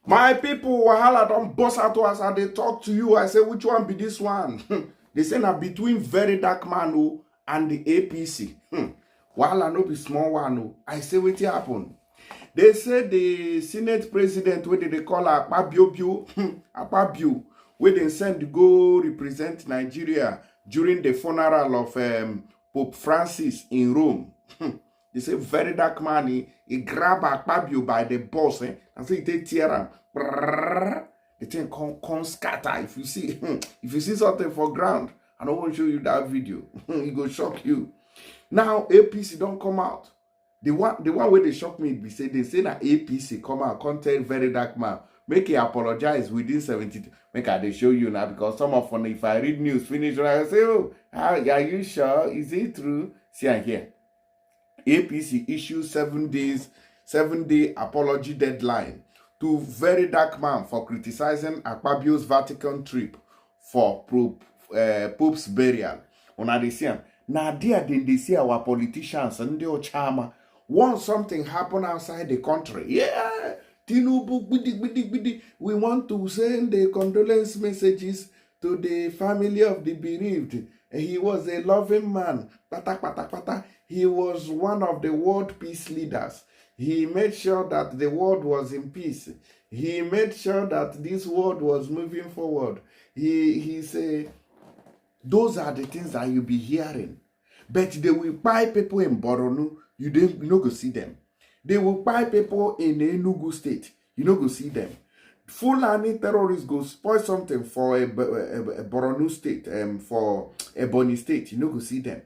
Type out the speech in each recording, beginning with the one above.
My people, wahala don't bust out to us and they talk to you. I say, which one be this one? They say now between very dark man and the APC. Wahala no be small one. I say, what happen? They say the Senate president, what did they call Akpabio? Akpabio, where they send to go represent Nigeria during the funeral of Pope Francis in Rome. They say very dark man, he grab Akpabio by the boss, and say he take tear him. The thing come scatter. If you see something for ground, I don't want to show you that video. It go shock you. Now APC don't come out. The one where they shock me, they say that APC come out, content very dark man. Make he apologize within 72. Make they show you now, because some of them, if I read news finish, I say, oh, are you sure? Is it true? See and here. APC issues 7-day apology deadline to very dark man for criticizing Akpabio's Vatican trip for Pope's burial. Una they see, now there they see our politicians and their charmer. Once something happen outside the country, yeah, Tinubu, we want to send the condolence messages to the family of the bereaved. He was a loving man. He was one of the world peace leaders. He made sure that the world was in peace. He made sure that this world was moving forward. He said, those are the things that you'll be hearing. But they will buy people in Borno, you no go see them. They will buy people in Enugu state, you no go see them. Fulani terrorists go spoil something for a Borno state, for Ebonyi state, you no go see them.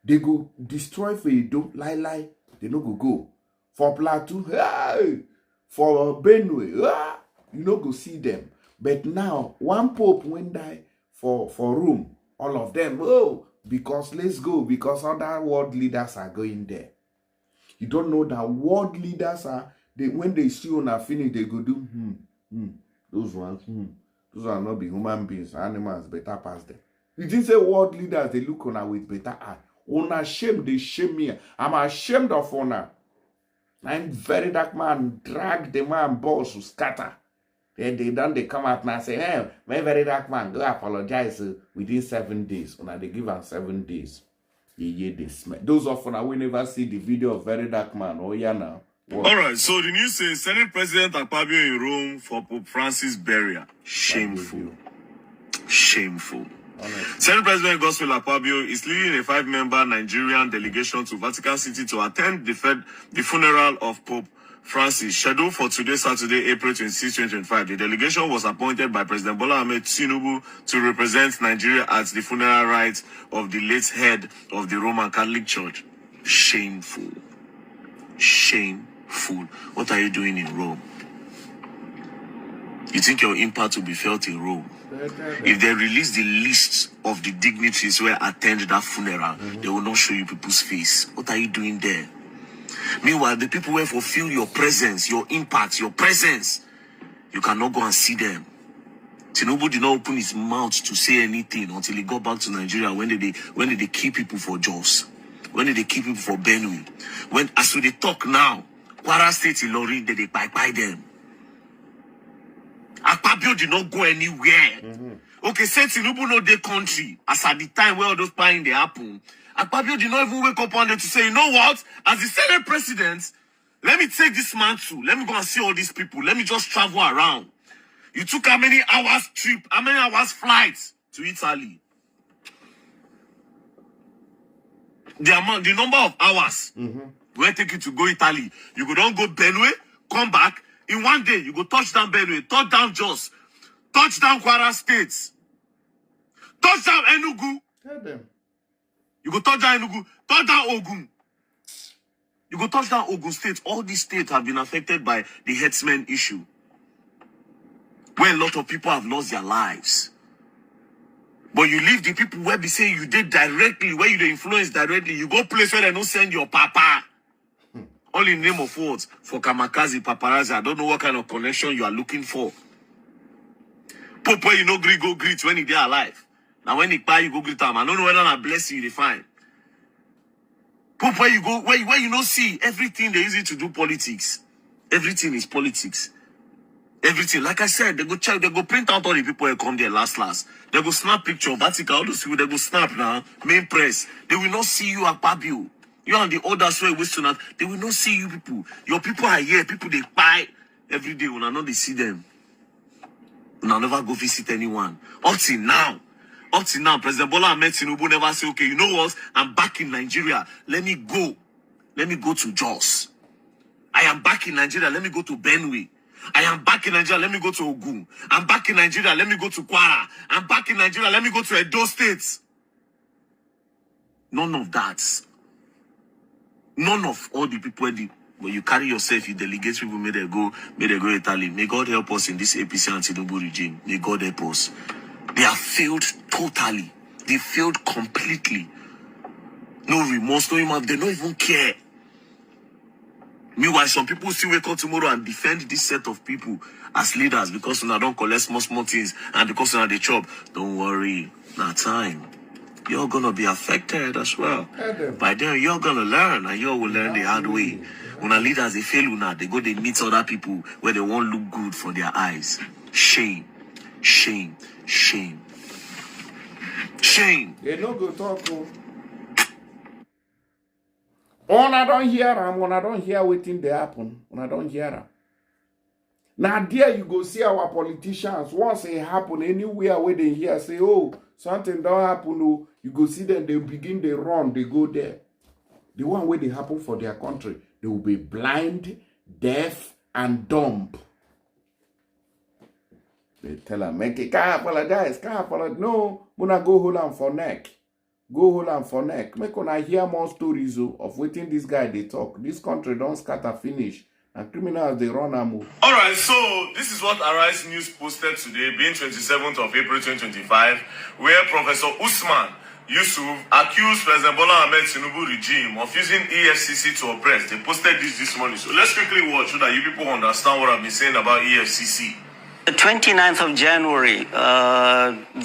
They go destroy for Edo, lie, they no go. For Plateau, hey! For Benue, you no go see them. But now, one pope went die for Rome, all of them, oh, because let's go, because other world leaders are going there. You don't know that world leaders are, when they see on a finish, they go do, those ones, those are not be human beings, animals, better past them. You didn't say world leaders, they look on her with better eye. Una shame, they shame me. I'm ashamed of honor. I'm very dark man, drag the man boss to scatter. Then they come out and say, hey, my very dark man, go apologize within 7 days. Una they give them 7 days. They smell. Those of us will never see the video of very dark man. Oh yeah now. What? All right, so the news says Senate President Akpabio in Rome for Pope Francis' burial. Shameful. Shameful. Senate President Gospel Akpabio is leading a 5-member Nigerian delegation to Vatican City to attend the funeral of Pope Francis, scheduled for today, Saturday, April 26, 2025. The delegation was appointed by President Bola Ahmed Tinubu to represent Nigeria at the funeral rites of the late head of the Roman Catholic Church. Shameful. Shameful. What are you doing in Rome? You think your impact will be felt in Rome? If they release the list of the dignitaries who attend that funeral, they will not show you people's face. What are you doing there? Meanwhile, the people who fulfill your presence, your impact, your presence, you cannot go and see them. Tinubu did not open his mouth to say anything until he got back to Nigeria. When did they kill people for Jos? When did they kill people for Benue? When, as they talk now, Kwara State in Lori, they buy them. Akpabio did not go anywhere. Okay, say Tinubu know the country. As at the time where all those buying they happen, Akpabio did not even wake up one day to say, you know what? As the Senate president, let me take this man too. Let me go and see all these people. Let me just travel around. You took how many hours trip? How many hours flights to Italy? The number of hours will take you to go Italy. You go don't go Benue, come back. In 1 day, you go touch down Benue, touch down Jos, touch down Kwara States, touch down Enugu. Tell them. You go touch down Enugu, touch down Ogun. You go touch down Ogun State. All these states have been affected by the herdsmen issue, where a lot of people have lost their lives. But you leave the people where they say you did directly, where you the influence directly. You go place where they don't send your papa. All in the name of what? For kamikaze, paparazzi. I don't know what kind of connection you are looking for. Pope where you no go greet when he dey alive. Now when he buy, you go greet him. I don't know whether I bless you, they fine. Pope where you go, where you no see everything they use it to do politics. Everything is politics. Everything. Like I said, they go check, they go print out all the people who come there last. They go snap picture, vertical, all those people, they go snap now, main press. They will not see you, Akpabio. You and the others who wish to not, they will not see you people. Your people are here, people they buy every day when I know they see them. When I never go visit anyone. Up till now, President Bola Ahmed Tinubu never say, okay, you know what? I'm back in Nigeria. Let me go to Jos. I am back in Nigeria. Let me go to Benue. I am back in Nigeria. Let me go to Ogun. I'm back in Nigeria. Let me go to Kwara. I'm back in Nigeria. Let me go to Edo State. None of that. None of all the people when you carry yourself, you delegate people, may they go Italy. May God help us in this APC and Tinubu regime. May God help us. They have failed totally. They failed completely. No remorse, no human. They don't even care. Meanwhile, some people still wake up tomorrow and defend this set of people as leaders because when I don't collect small things and because when they chop. Don't worry, not time. You're gonna be affected as well. By then, you're gonna learn, and you will learn the hard way. When our leaders they fail, they go they meet other people where they won't look good for their eyes. Shame, shame, shame, shame. They no go talk. When I don't hear them, when I don't hear waiting they happen, when I don't hear them. Now there you go see our politicians. Once it happen anywhere where they hear say, oh, something don't happen, oh, you go see them, they begin they run, they go there. The one where they happen for their country, they will be blind, deaf, and dumb. They tell them, make it, can't apologize. No, gonna go hold on for neck. Go hold on for neck. Make when I hear more stories of waiting this guy they talk. This country don't scatter finish. And criminals they run and move. Alright, so this is what Arise News posted today, being 27th of April 2025, where Professor Usman Yusuf accused President Bola Ahmed Tinubu regime of using EFCC to oppress. They posted this morning. So let's quickly watch so that you people understand what I've been saying about EFCC. The 29th of January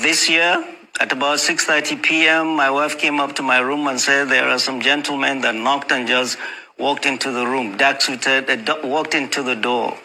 this year, at about 6:30 p.m., my wife came up to my room and said there are some gentlemen that knocked and just walked into the room, dark suited, walked into the door.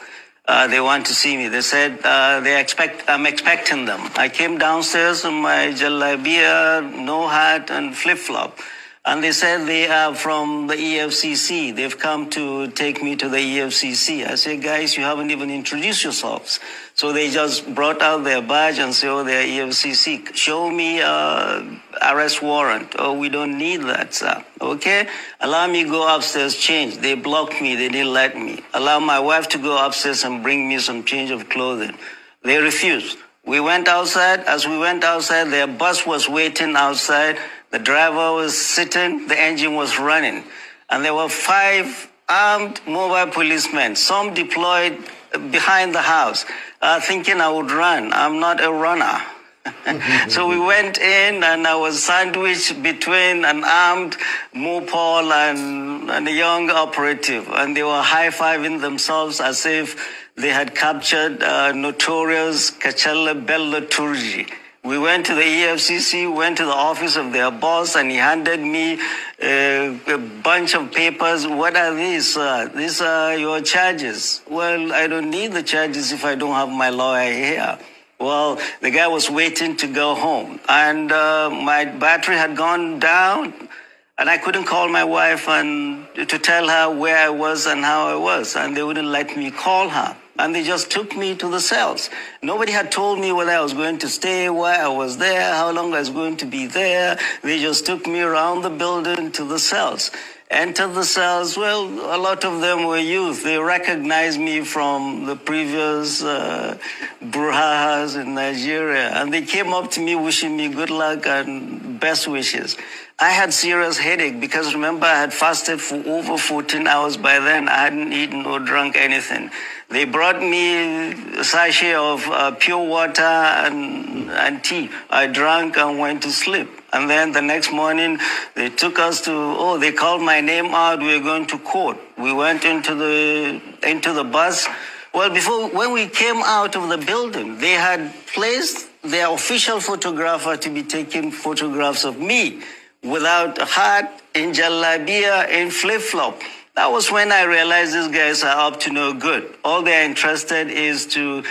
They want to see me. They said I'm expecting them. I came downstairs in my jalabia, no hat, and flip-flop. And they said they are from the EFCC. They've come to take me to the EFCC. I said, guys, you haven't even introduced yourselves. So they just brought out their badge and said, oh, they're EFCC. Show me arrest warrant. Oh, we don't need that, sir. Okay? Allow me to go upstairs, change. They blocked me. They didn't let me. Allow my wife to go upstairs and bring me some change of clothing. They refused. We went outside. As we went outside, their bus was waiting outside. The driver was sitting, the engine was running. And there were 5 armed mobile policemen, some deployed behind the house, thinking I would run. I'm not a runner. So we went in and I was sandwiched between an armed Mopol and a young operative. And they were high-fiving themselves as if they had captured notorious Kachalla Bello Turji. We went to the EFCC, went to the office of their boss, and he handed me a bunch of papers. What are these? These are your charges. Well, I don't need the charges if I don't have my lawyer here. Well, the guy was waiting to go home, and my battery had gone down, and I couldn't call my wife and to tell her where I was and how I was, and they wouldn't let me call her. And they just took me to the cells. Nobody had told me whether I was going to stay, why I was there, how long I was going to be there. They just took me around the building to the cells. Entered the cells. Well, a lot of them were youth. They recognized me from the previous brouhahas in Nigeria. And they came up to me wishing me good luck and best wishes. I had serious headache because remember I had fasted for over 14 hours by then. I hadn't eaten or drunk anything. They brought me a sachet of pure water and tea. I drank and went to sleep. And then the next morning, they took us to, they called my name out. We were going to court. We went into the bus. Well, when we came out of the building, they had placed their official photographer to be taking photographs of me without a hat, in jalabia, in flip-flop. That was when I realized these guys are up to no good. All they're interested is to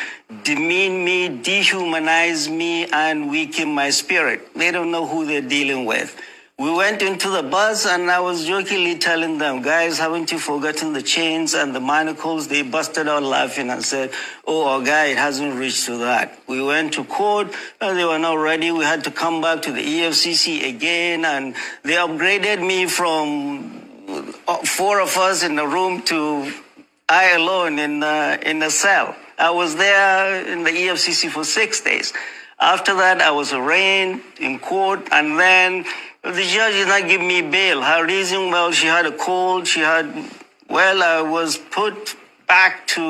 demean me, dehumanize me, and weaken my spirit. They don't know who they're dealing with. We went into the bus and I was jokingly telling them, guys, haven't you forgotten the chains and the manacles? They busted out laughing and said, oh, our guy, it hasn't reached to that. We went to court and they were not ready. We had to come back to the EFCC again, and they upgraded me from 4 of us in the room to I alone in a cell. I was there in the EFCC for 6 days. After that, I was arraigned in court, and then the judge did not give me bail. Her reason, well, she had a cold. I was put back to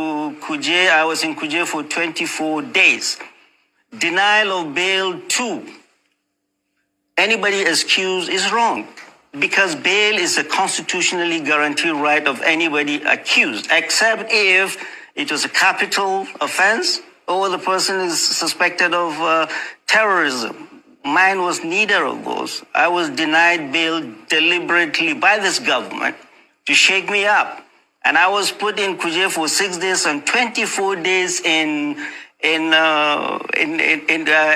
Kuje. I was in Kuje for 24 days. Denial of bail 2. Anybody accused is wrong, because bail is a constitutionally guaranteed right of anybody accused, except if it was a capital offense or the person is suspected of terrorism. Mine was neither of those. I was denied bail deliberately by this government to shake me up. And I was put in Kuje for 6 days and 24 days in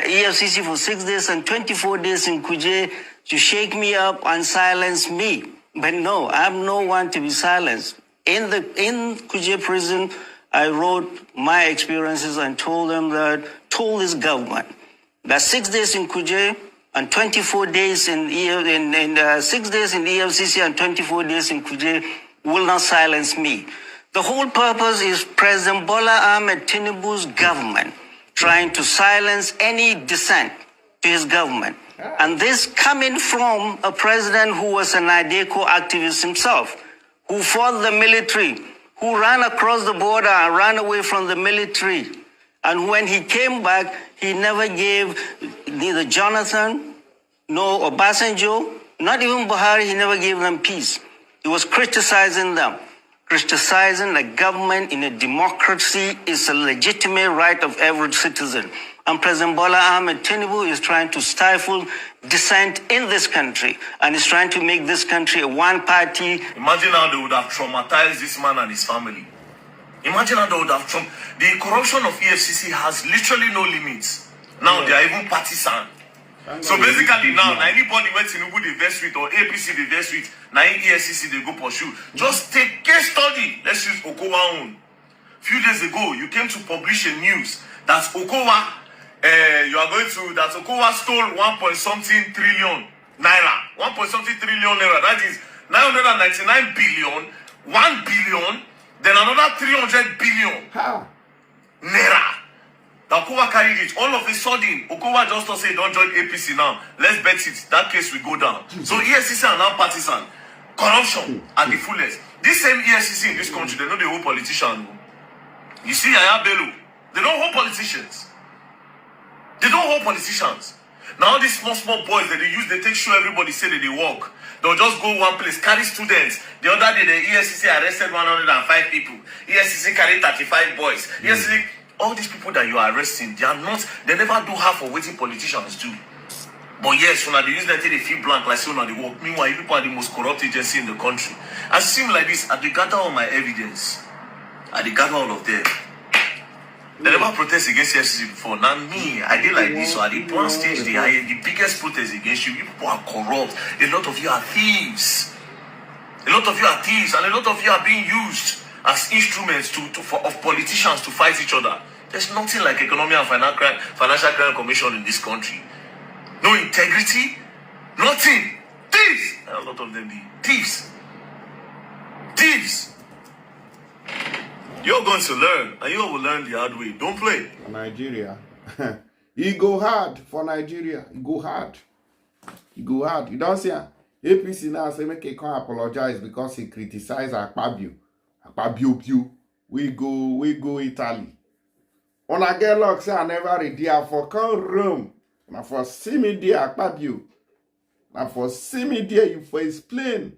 EFCC for 6 days and 24 days in Kuje to shake me up and silence me. But no, I'm no one to be silenced. In Kuje prison, I wrote my experiences and told this government that 6 days in Kuje and 24 days in 6 days in EFCC and 24 days in Kuje will not silence me. The whole purpose is President Bola Ahmed Tinubu's government trying to silence any dissent to his government. And this coming from a president who was an IDECO activist himself, who fought the military, who ran across the border and ran away from the military. And when he came back, he never gave neither Jonathan nor Obasanjo, not even Buhari, he never gave them peace. He was criticizing them. Criticizing the government in a democracy is a legitimate right of every citizen. And President Bola Ahmed Tinubu is trying to stifle dissent in this country, and is trying to make this country a one-party. Imagine how they would have traumatized this man and his family. Imagine how they would have the corruption of EFCC has literally no limits. Now they are even partisan. So basically now, anybody went Tinubu the vest with or APC the vest with, now EFCC they go pursue. Just take case study. Let's use Okowa own. Few days ago, you came to publish a news that Okowa, that Okowa stole 1.something trillion naira. 1.something trillion naira. That is 999 billion, 1 billion, then another 300 billion naira. The Okowa carried it. All of a sudden, Okowa just to say, don't join APC now. Let's bet it. That case will go down. So EFCC are now partisan. Corruption at the fullest. This same EFCC in this country, they know the whole politician. You see Yaya Bello. They don't hold politicians. They don't hold politicians. Now these small boys that they use, they take show everybody say that they work. They'll just go one place, carry students. The other day, the EFCC arrested 105 people. EFCC carried 35 boys. EFCC, all these people that you are arresting, they never do half of what politicians do. But yes, when they use that, they feel blank like so now they work. Meanwhile, you people are the most corrupt agency in the country. I seem like this, I gather all my evidence. I gather all of them. They never protest against FCC before. Now me, I did like this. So at the point stage, the biggest protest against you. You people are corrupt. A lot of you are thieves. A lot of you are thieves, and a lot of you are being used as instruments of politicians to fight each other. There's nothing like Economic and Financial Crime Commission in this country. No integrity, nothing. Thieves. And a lot of them be thieves. Thieves. You're going to learn, and you will learn the hard way. Don't play. Nigeria. It go hard for Nigeria. It go hard. It go hard. You don't see APC now say make he can't apologize because he criticized Akpabio. Akpabio. We go Italy. When I get luck, say I never read there for come Rome. Now for see me there, Akpabio. Now for see me there, you for explain.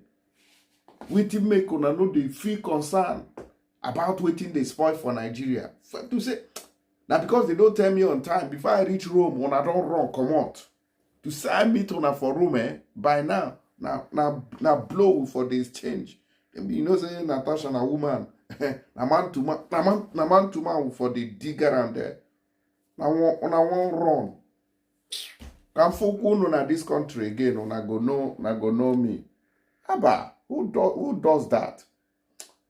What it make una know they feel concerned about waiting they spoil for Nigeria. For to say, now because they don't tell me on time, before I reach Rome, when I don't run, come out. To say I meet on for Rome, by now blow for this change. You know, say Natasha na woman. Na man to man for the digger and there. Now one run. Can folk who know this country again, una go know me. Abba, who does that?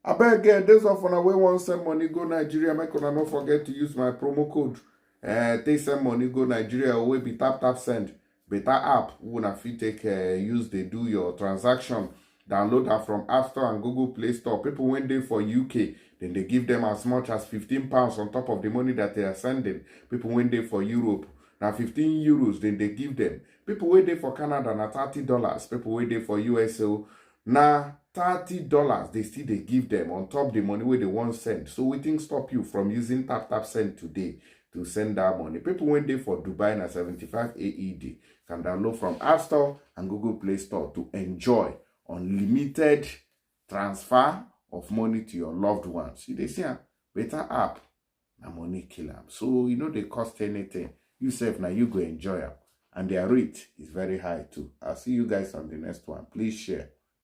I beg those of una wey wan send money go Nigeria, make una no forget to use my promo code. Take send money go Nigeria, wey be tap send. Better app, una fit take use they do your transaction. Download that from App Store and Google Play Store. People when they for UK, then they give them as much as £15 on top of the money that they are sending. People when they for Europe, now 15 euros, then they give them. People when they for Canada, now $30. People when they for USA, now $30. They still they give them on top the money where they want send. So we think stop you from using tap send today to send that money. People when they for Dubai na 75 AED can download from App Store and Google Play Store to enjoy unlimited transfer of money to your loved ones. See, they say better app, na money kill them. So you know they cost anything. You save now, you go enjoy them. And their rate is very high too. I'll see you guys on the next one. Please share.